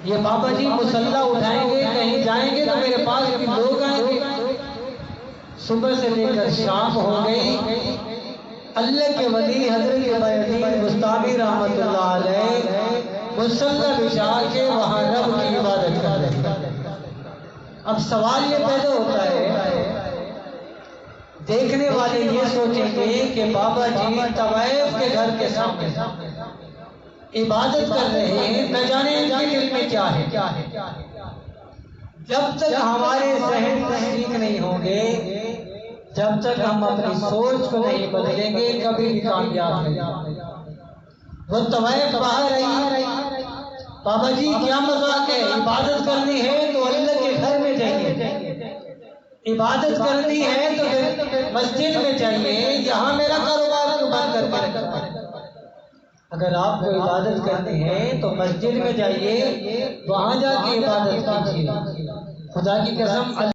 یہ بابا جی مصلی اٹھائیں گے، کہیں جائیں گے تو میرے پاس بھی لوگ آئیں گے۔ صبح سے لے کر شام ہو گئی، اللہ کے ولی حضرت بایزید بستامی رحمت اللہ علیہ مصلی بچھا کے وہاں رب کی عبادت کر رہے ہیں۔ اب سوال یہ پیدا ہوتا ہے، دیکھنے والے یہ سوچیں گے کہ بابا جی طوائف کے گھر کے سامنے عبادت کر رہے ہیں، نہ جانے ان کے دل میں کیا ہے۔ جب تک ہمارے ذہن ٹھیک نہیں ہوں گے، جب تک ہم اپنی سوچ کو نہیں بدلیں گے، کبھی بھی کامیاب نہیں ہوں گے۔ وہ طوائف باہر رہی، بابا جی کیا مذاق ہے، عبادت کرنی ہے تو اللہ کے گھر میں جائیے، عبادت کرنی ہے تو پھر مسجد میں جائیے، یہاں میرا کاروبار کو بند کر کے رکھا ہے۔ اگر آپ کو عبادت کرنی ہے تو مسجد میں جائیے، وہاں جا کے عبادت کیجیے۔ خدا کی قسم